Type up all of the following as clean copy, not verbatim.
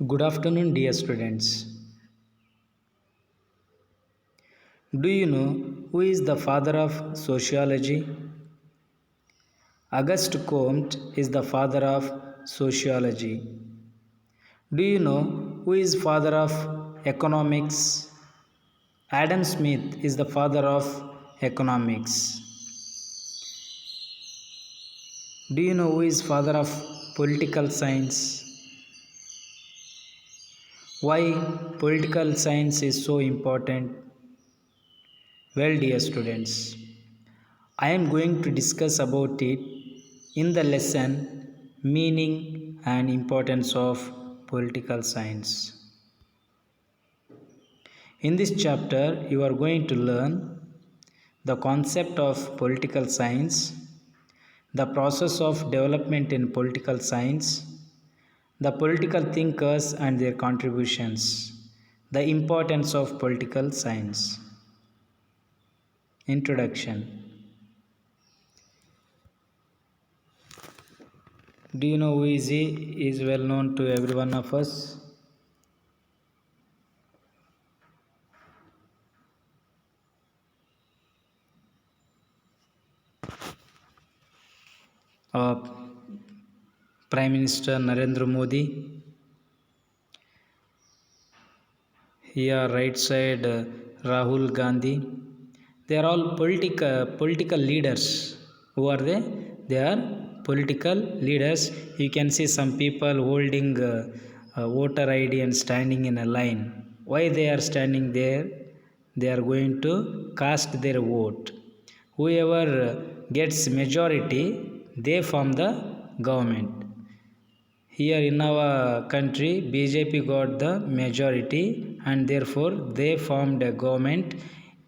Good afternoon, dear students. Do you know who is the father of sociology? Auguste Comte is the father of sociology. Do you know who is father of economics? Adam Smith is the father of economics. Do you know who is father of political science? Why political science is so important? Well, dear students, I am going to discuss about it in the lesson meaning and importance of political science. In this chapter, you are going to learn the concept of political science, the process of development in political science, the political thinkers and their contributions, the importance of political science. Introduction. Do you know who is he? He is well known to every one of us. uh, Prime Minister Narendra Modi. Here, right side, Rahul Gandhi. They are all political leaders. Who are they? They are political leaders. You can see some people holding voter ID and standing in a line. Why they are standing there? They are going to cast their vote. Whoever gets majority, they form the government. Here in our country, BJP got the majority and therefore they formed a government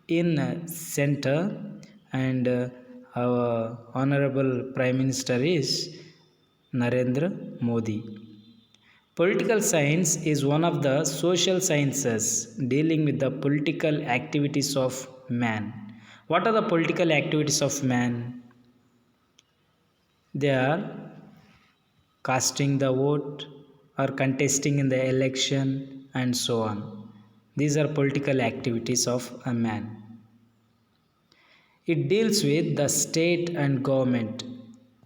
in center, and our honorable Prime Minister is Narendra Modi. Political science is one of the social sciences dealing with the political activities of man. What are the political activities of man? They are casting the vote or contesting in the election and so on. These are political activities of a man. It deals with the state and government.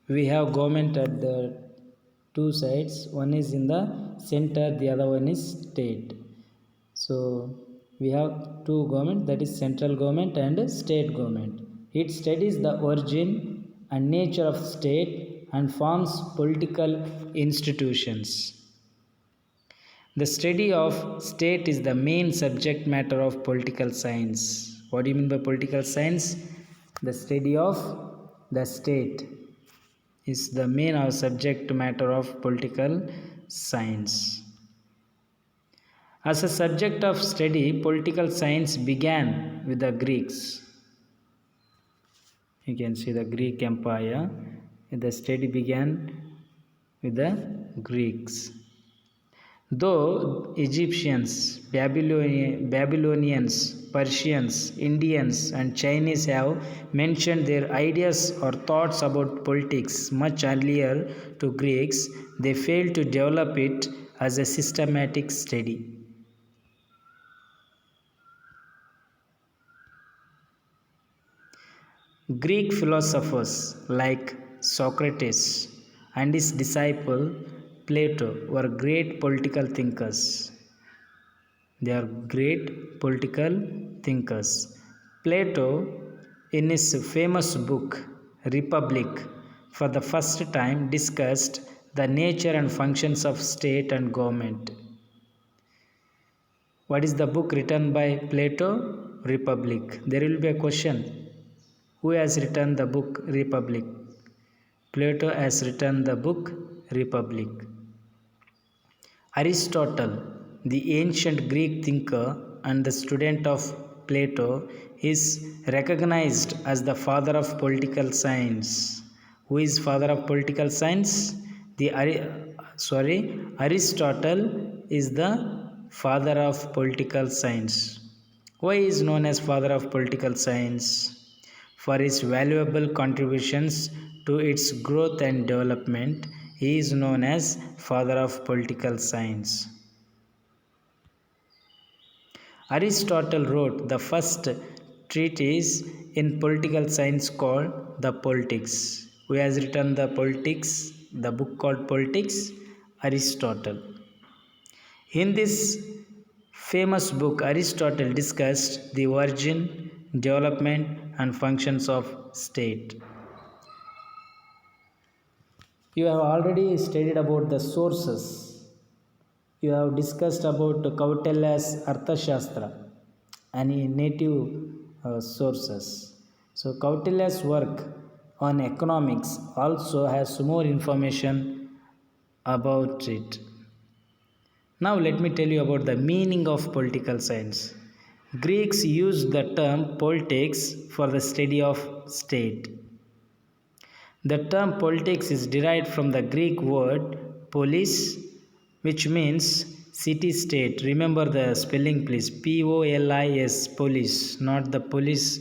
We have government at the two sides. One is in the center, the other one is state. So we have two government, that is central government and state government. It studies the origin and nature of state and forms political institutions. The study of state is the main subject matter of political science. What do you mean by political science? The study of the state is the main subject matter of political science. As a subject of study, political science began with the Greeks. You can see the Greek Empire. The study began with the Greeks. Though Egyptians, Babylonians, Persians, Indians, and Chinese have mentioned their ideas or thoughts about politics much earlier to Greeks, they failed to develop it as a systematic study. Greek philosophers like Socrates and his disciple Plato were great political thinkers. They are great political thinkers. Plato, in his famous book Republic, for the first time discussed the nature and functions of state and government. What is the book written by Plato? Republic. There will be a question. Who has written the book Republic? Plato has written the book Republic. Aristotle, the ancient Greek thinker and the student of Plato, is recognized as the father of political science. Who is father of political science? Aristotle is the father of political science. Why is known as father of political science? For his valuable contributions to its growth and development, he is known as father of political science. Aristotle wrote the first treatise in political science called the Politics. Who has written the Politics, the book called Politics? Aristotle. In this famous book, Aristotle discussed the origin, development, and functions of state. You have already studied about the sources. You have discussed about Kautilya's Arthashastra and native sources. So Kautilya's work on economics also has more information about it. Now let me tell you about the meaning of political science. Greeks used the term politics for the study of state. The term politics is derived from the Greek word polis, which means city state. Remember the spelling, please. P-O-L-I-S, police, not the police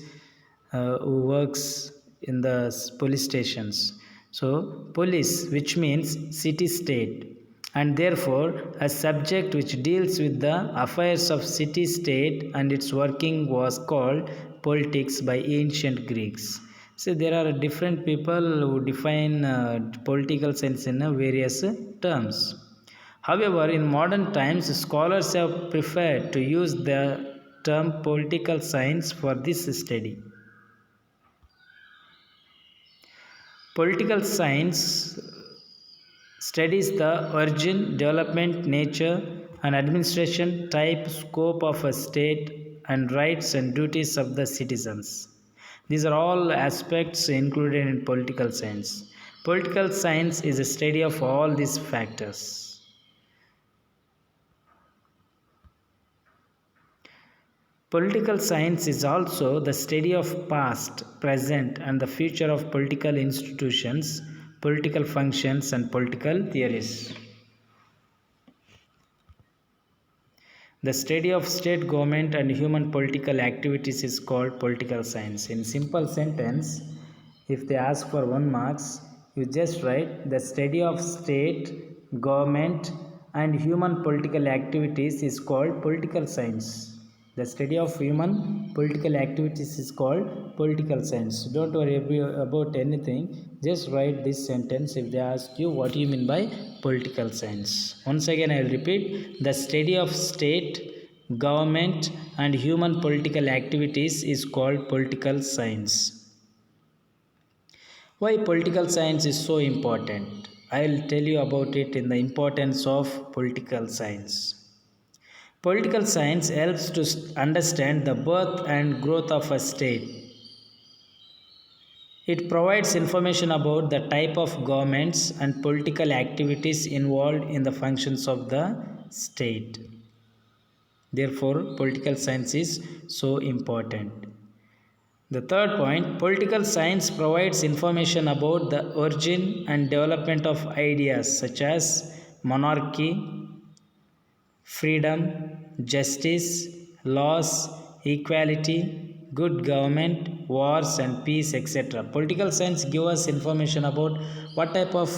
who works in the police stations. So, police, which means city state, and therefore a subject which deals with the affairs of city state and its working was called politics by ancient Greeks. So there are different people who define political science in various terms. However, in modern times, scholars have preferred to use the term political science for this study. Political science studies the origin, development, nature, and administration type, scope of a state, and rights and duties of the citizens. These are all aspects included in political science. Political science is a study of all these factors. Political science is also the study of past, present, and the future of political institutions, political functions, and political theories. The study of state government and human political activities is called political science. In simple sentence, if they ask for 1 marks, you just write the study of state, government, and human political activities is called political science. The study of human political activities is called political science. Don't worry about anything. Just write this sentence if they ask you what you mean by political science. Once again, I will repeat. The study of state, government, and human political activities is called political science. Why political science is so important? I will tell you about it in the importance of political science. Political science helps to understand the birth and growth of a state. It provides information about the type of governments and political activities involved in the functions of the state. Therefore, political science is so important. The third point, political science provides information about the origin and development of ideas such as monarchy, freedom, justice, laws, equality, good government, wars and peace, etc. Political science gives us information about what type of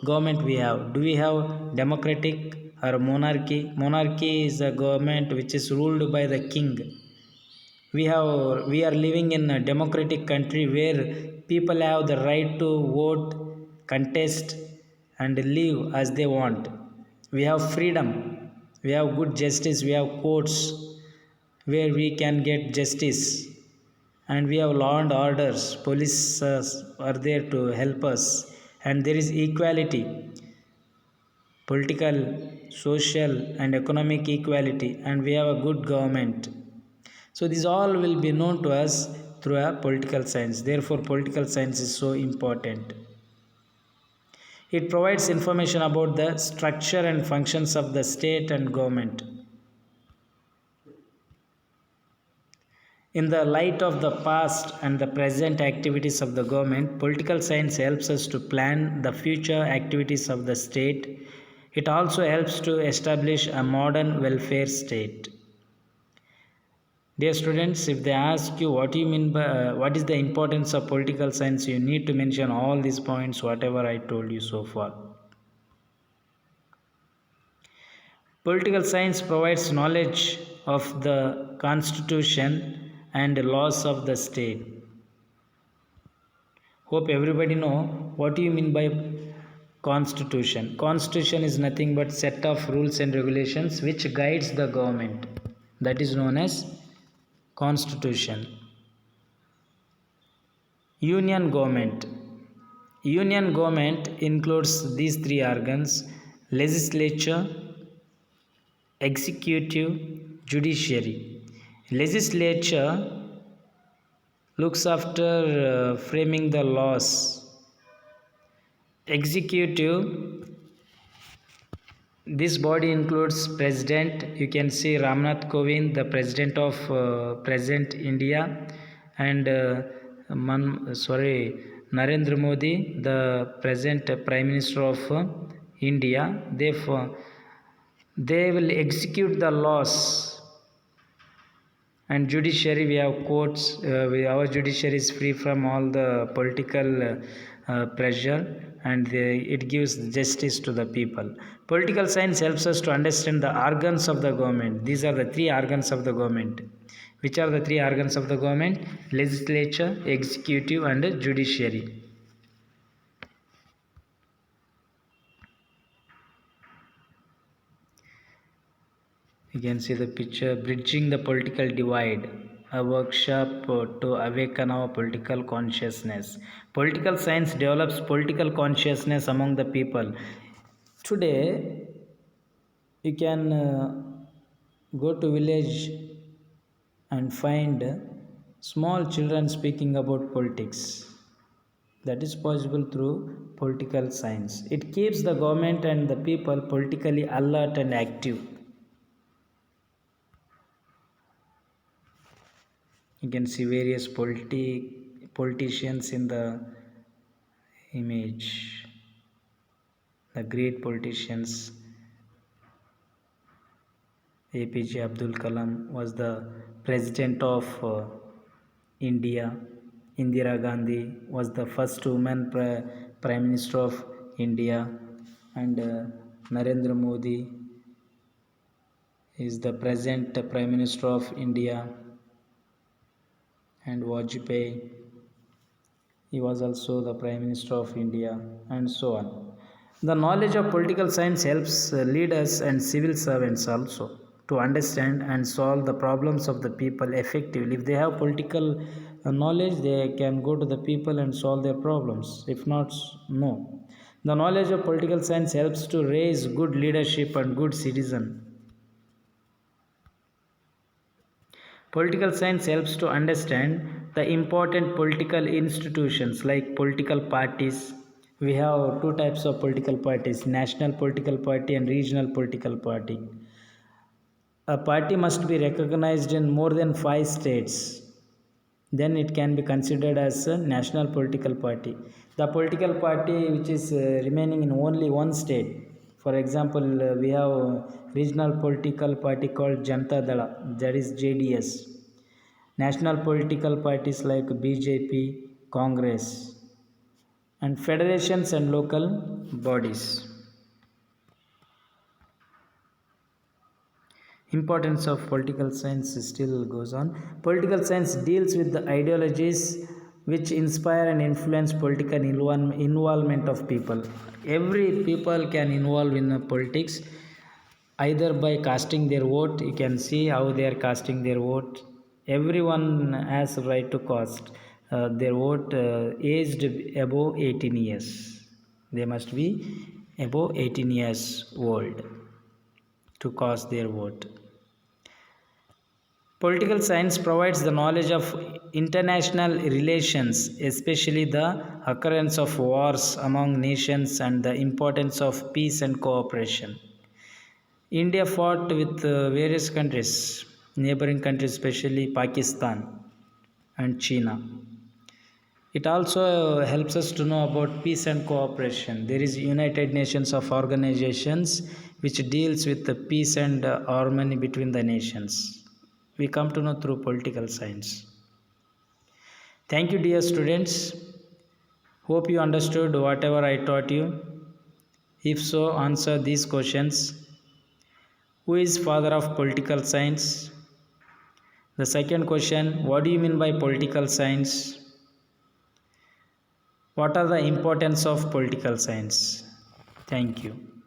government we have. Do we have democratic or monarchy? Monarchy is a government which is ruled by the king. We are living in a democratic country where people have the right to vote, contest, and live as they want. We have freedom. We have good justice. We have courts where we can get justice. And we have law and orders. Police are there to help us. And there is equality, political, social, and economic equality. And we have a good government. So these all will be known to us through a political science. Therefore, political science is so important. It provides information about the structure and functions of the state and government. In the light of the past and the present activities of the government, political science helps us to plan the future activities of the state. It also helps to establish a modern welfare state. Dear students, if they ask you what you mean by what is the importance of political science, you need to mention all these points, whatever I told you so far. Political science provides knowledge of the constitution and laws of the state. Hope everybody know what do you mean by constitution. Constitution is nothing but set of rules and regulations which guides the government. That is known as constitution. Union government. Union government includes these three organs: legislature, executive, judiciary. Legislature looks after framing the laws. Executive, this body includes president. You can see Ramnath Kovind, the president of present India, and Narendra Modi, the present prime minister of India. Therefore, they will execute the laws. And judiciary, we have courts. Our judiciary is free from all the political pressure, and it gives justice to the people. Political science helps us to understand the organs of the government. These are the three organs of the government. Which are the three organs of the government? Legislature, executive, and judiciary. You can see the picture, bridging the political divide, a workshop to awaken our political consciousness. Political science develops political consciousness among the people. Today, you can go to village and find small children speaking about politics. That is possible through political science. It keeps the government and the people politically alert and active. You can see various politicians in the image. The great politicians. APJ Abdul Kalam was the president of India. Indira Gandhi was the first woman prime minister of India, and Narendra Modi is the present prime minister of India, and Vajpayee, he was also the prime minister of India, and so on. The knowledge of political science helps leaders and civil servants also to understand and solve the problems of the people effectively. If they have political knowledge, they can go to the people and solve their problems. If not, no. The knowledge of political science helps to raise good leadership and good citizen. Political science helps to understand the important political institutions like political parties. We have two types of political parties: national political party and regional political party. A party must be recognized in more than 5 states. Then it can be considered as a national political party. The political party which is remaining in only one state. For example, we have a regional political party called Janata Dala, that is JDS. National political parties like BJP, Congress, and federations and local bodies. Importance of political science still goes on. Political science deals with the ideologies which inspire and influence political involvement of people. Every people can involve in politics either by casting their vote. You can see how they are casting their vote. Everyone has a right to cast their vote aged above 18 years. They must be above 18 years old to cast their vote. Political science provides the knowledge of international relations, especially the occurrence of wars among nations and the importance of peace and cooperation. India fought with various countries, neighboring countries, especially Pakistan and China. It also helps us to know about peace and cooperation. There is United Nations of organizations which deals with the peace and harmony between the nations. We come to know through political science. Thank you, dear students. Hope you understood whatever I taught you. If so, answer these questions. Who is father of political science? The second question, what do you mean by political science? What are the importance of political science? Thank you.